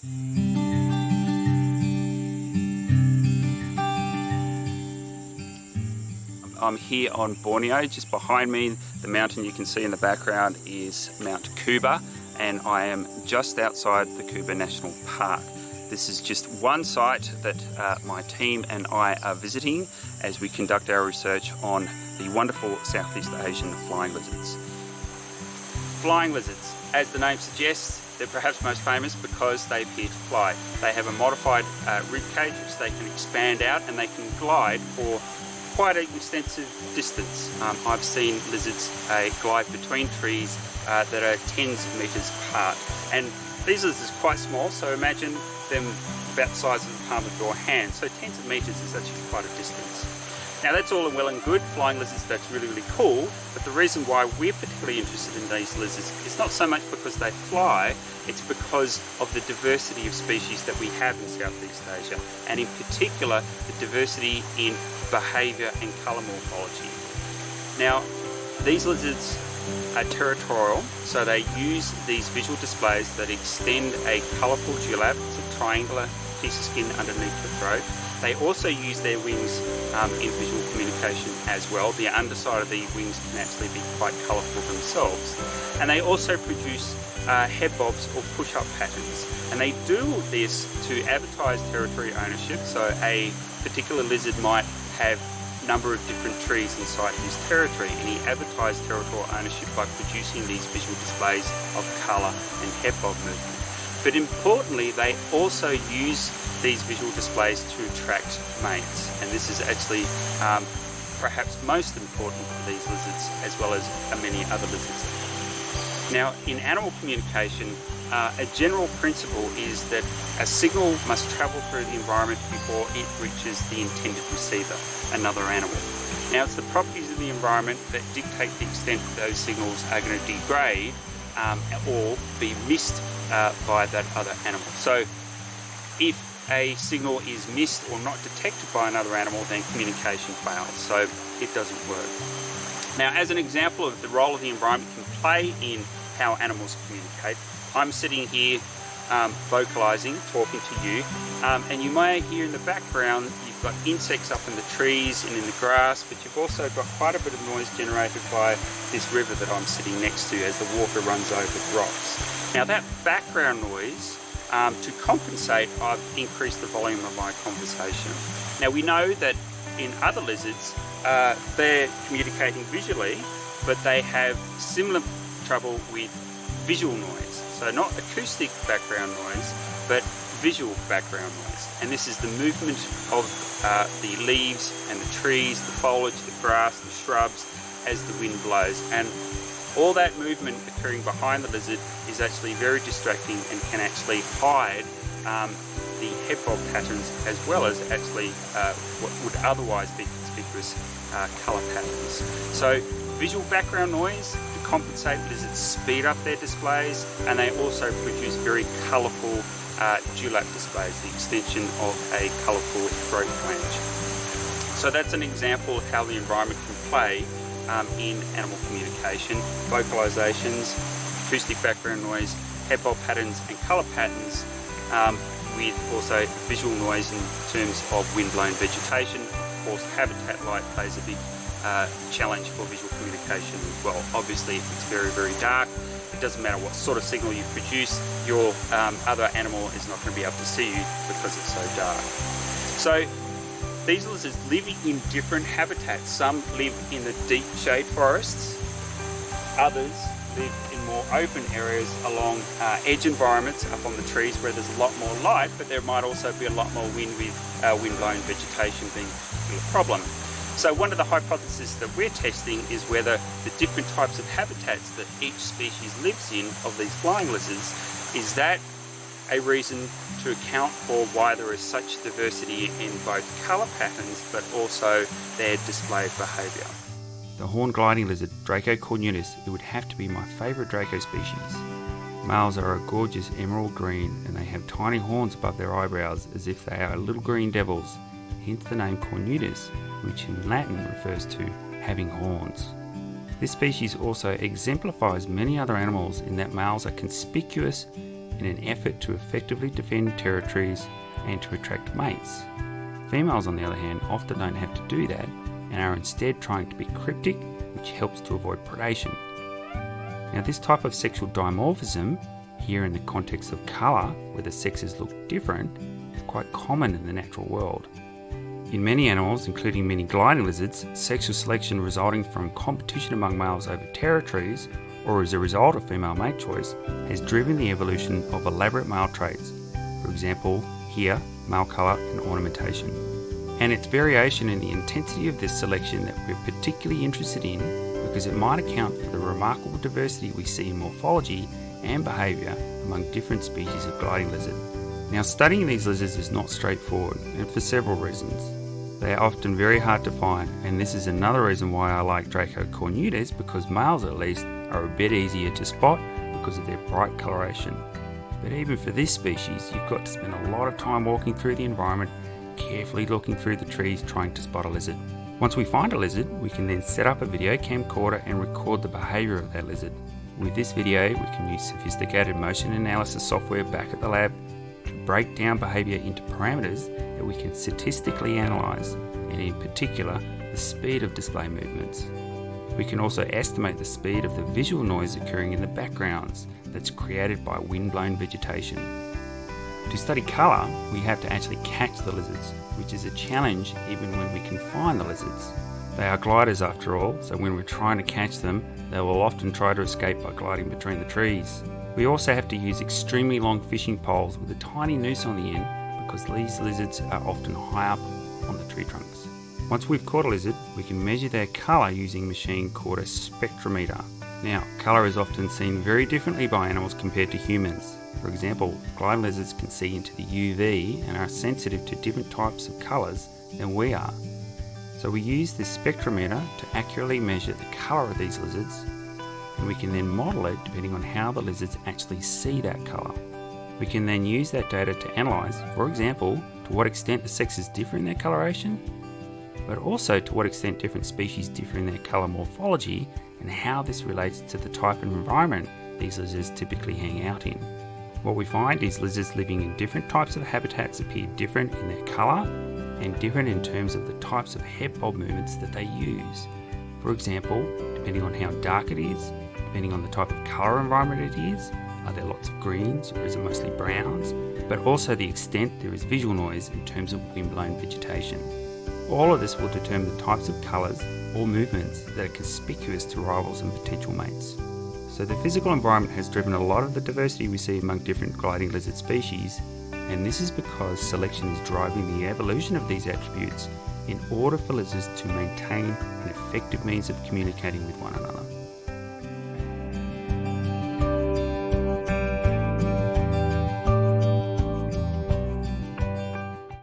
I'm here on Borneo. Just behind me, the mountain you can see in the background is Mount Kuba, and I am just outside the Kuba National Park. This is just one site that my team and I are visiting as we conduct our research on the wonderful Southeast Asian flying lizards. Flying lizards, as the name suggests, they're perhaps most famous because they appear to fly. They have a modified rib cage which they can expand out, and they can glide for quite an extensive distance. I've seen lizards glide between trees that are tens of meters apart. And these lizards are quite small, so imagine them about the size of the palm of your hand. So tens of meters is actually quite a distance. Now that's all well and good, flying lizards, that's really, really cool, but the reason why we're particularly interested in these lizards is not so much because they fly, it's because of the diversity of species that we have in Southeast Asia, and in particular the diversity in behaviour and colour morphology. Now these lizards are territorial, so they use these visual displays that extend a colourful dewlap, it's a triangular piece of skin underneath the throat. They also use their wings in visual communication as well. The underside of the wings can actually be quite colourful themselves. And they also produce head bobs or push-up patterns. And they do this to advertise territory ownership. So a particular lizard might have a number of different trees inside his territory, and he advertised territorial ownership by producing these visual displays of colour and head bob movement. But importantly, they also use these visual displays to attract mates, and this is actually perhaps most important for these lizards as well as many other lizards. Now in animal communication, a general principle is that a signal must travel through the environment before it reaches the intended receiver, another animal. Now it's the properties of the environment that dictate the extent that those signals are going to degrade or be missed by that other animal. So if a signal is missed or not detected by another animal, then communication fails, so it doesn't work. Now as an example of the role of the environment can play in how animals communicate, I'm sitting here vocalizing, talking to you, and you may hear in the background you've got insects up in the trees and in the grass, but you've also got quite a bit of noise generated by this river that I'm sitting next to as the water runs over the rocks. Now that background noise, to compensate, I've increased the volume of my conversation. Now we know that in other lizards, they're communicating visually, but they have similar trouble with visual noise. So not acoustic background noise, but visual background noise. And this is the movement of the leaves and the trees, the foliage, the grass, the shrubs as the wind blows. And all that movement occurring behind the lizard is actually very distracting and can actually hide the head bob patterns as well as actually what would otherwise be conspicuous colour patterns. So visual background noise to compensate, lizards speed up their displays, and they also produce very colourful dewlap displays, the extension of a colourful throat flange. So that's an example of how the environment can play in animal communication, vocalizations, acoustic background noise, head bob patterns and colour patterns, with also visual noise in terms of wind-blown vegetation. Of course, habitat light plays a big challenge for visual communication as well. Obviously, if it's very, very dark, it doesn't matter what sort of signal you produce, your other animal is not going to be able to see you because it's so dark. So these lizards live in different habitats. Some live in the deep shade forests, others live in more open areas along edge environments up on the trees where there's a lot more light, but there might also be a lot more wind with wind-blown vegetation being a particular problem. So one of the hypotheses that we're testing is whether the different types of habitats that each species lives in of these flying lizards, is that a reason to account for why there is such diversity in both colour patterns but also their displayed behaviour. The horned gliding lizard, Draco cornutus, it would have to be my favourite Draco species. Males are a gorgeous emerald green and they have tiny horns above their eyebrows as if they are little green devils, hence the name cornutus, which in Latin refers to having horns. This species also exemplifies many other animals in that males are conspicuous, in an effort to effectively defend territories and to attract mates. Females, on the other hand, often don't have to do that and are instead trying to be cryptic, which helps to avoid predation. Now, this type of sexual dimorphism, here in the context of colour, where the sexes look different, is quite common in the natural world. In many animals, including many gliding lizards, sexual selection resulting from competition among males over territories, or as a result of female mate choice, has driven the evolution of elaborate male traits. For example, here, male colour and ornamentation. And it's variation in the intensity of this selection that we're particularly interested in, because it might account for the remarkable diversity we see in morphology and behaviour among different species of gliding lizard. Now, studying these lizards is not straightforward, and for several reasons. They are often very hard to find, and this is another reason why I like Draco cornutus, because males at least are a bit easier to spot because of their bright coloration. But even for this species, you've got to spend a lot of time walking through the environment, carefully looking through the trees trying to spot a lizard. Once we find a lizard, we can then set up a video camcorder and record the behaviour of that lizard. With this video, we can use sophisticated motion analysis software back at the lab to break down behaviour into parameters that we can statistically analyse, and in particular, the speed of display movements. We can also estimate the speed of the visual noise occurring in the backgrounds that's created by wind-blown vegetation. To study colour, we have to actually catch the lizards, which is a challenge even when we can find the lizards. They are gliders after all, so when we're trying to catch them, they will often try to escape by gliding between the trees. We also have to use extremely long fishing poles with a tiny noose on the end, because these lizards are often high up on the tree trunks. Once we've caught a lizard, we can measure their colour using a machine called a spectrometer. Now, colour is often seen very differently by animals compared to humans. For example, gliding lizards can see into the UV and are sensitive to different types of colours than we are. So we use this spectrometer to accurately measure the colour of these lizards, and we can then model it depending on how the lizards actually see that colour. We can then use that data to analyse, for example, to what extent the sexes differ in their coloration, but also to what extent different species differ in their colour morphology and how this relates to the type and environment these lizards typically hang out in. What we find is lizards living in different types of habitats appear different in their colour and different in terms of the types of head bob movements that they use. For example, depending on how dark it is, depending on the type of colour environment it is, are there lots of greens or is it mostly browns, but also the extent there is visual noise in terms of wind-blown vegetation. All of this will determine the types of colours or movements that are conspicuous to rivals and potential mates. So the physical environment has driven a lot of the diversity we see among different gliding lizard species, and this is because selection is driving the evolution of these attributes in order for lizards to maintain an effective means of communicating with one another.